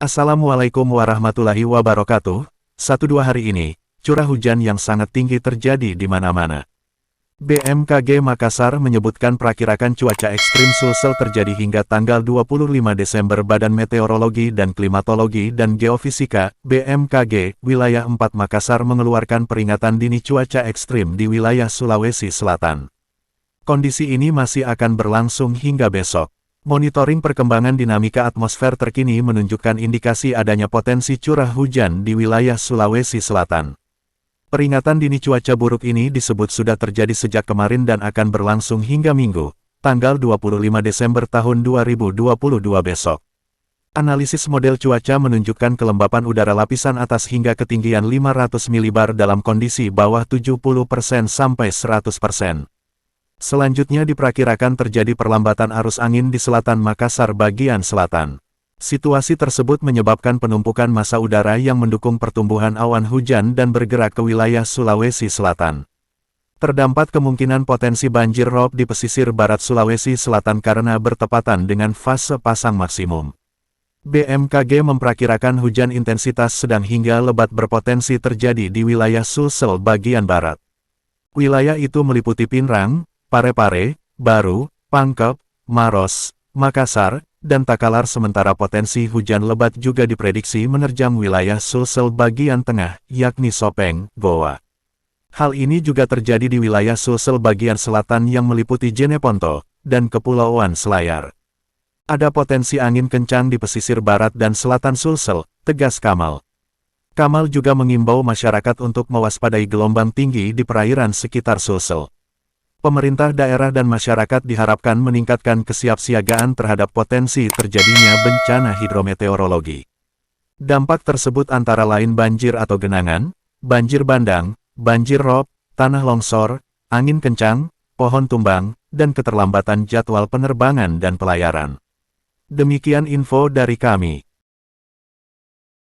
Assalamualaikum warahmatullahi wabarakatuh. 1-2 hari ini, curah hujan yang sangat tinggi terjadi di mana-mana. BMKG Makassar menyebutkan perakirakan cuaca ekstrim Sulsel terjadi hingga tanggal 25 Desember. Badan Meteorologi dan Klimatologi dan Geofisika, BMKG, wilayah 4 Makassar mengeluarkan peringatan dini cuaca ekstrim di wilayah Sulawesi Selatan. Kondisi ini masih akan berlangsung hingga besok. Monitoring perkembangan dinamika atmosfer terkini menunjukkan indikasi adanya potensi curah hujan di wilayah Sulawesi Selatan. Peringatan dini cuaca buruk ini disebut sudah terjadi sejak kemarin dan akan berlangsung hingga Minggu, tanggal 25 Desember tahun 2022 besok. Analisis model cuaca menunjukkan kelembapan udara lapisan atas hingga ketinggian 500 milibar dalam kondisi bawah 70% sampai 100%. Selanjutnya diperkirakan terjadi perlambatan arus angin di selatan Makassar bagian selatan. Situasi tersebut menyebabkan penumpukan massa udara yang mendukung pertumbuhan awan hujan dan bergerak ke wilayah Sulawesi Selatan. Terdapat kemungkinan potensi banjir rob di pesisir barat Sulawesi Selatan karena bertepatan dengan fase pasang maksimum. BMKG memperkirakan hujan intensitas sedang hingga lebat berpotensi terjadi di wilayah Sulsel bagian barat. Wilayah itu meliputi Pinrang, Parepare, Baru, Pangkep, Maros, Makassar, dan Takalar. Sementara potensi hujan lebat juga diprediksi menerjang wilayah Sulsel bagian tengah, yakni Sopeng, Goa. Hal ini juga terjadi di wilayah Sulsel bagian selatan yang meliputi Jeneponto, dan Kepulauan Selayar. Ada potensi angin kencang di pesisir barat dan selatan Sulsel, tegas Kamal. Kamal juga mengimbau masyarakat untuk mewaspadai gelombang tinggi di perairan sekitar Sulsel. Pemerintah daerah dan masyarakat diharapkan meningkatkan kesiapsiagaan terhadap potensi terjadinya bencana hidrometeorologi. Dampak tersebut antara lain banjir atau genangan, banjir bandang, banjir rob, tanah longsor, angin kencang, pohon tumbang, dan keterlambatan jadwal penerbangan dan pelayaran. Demikian info dari kami.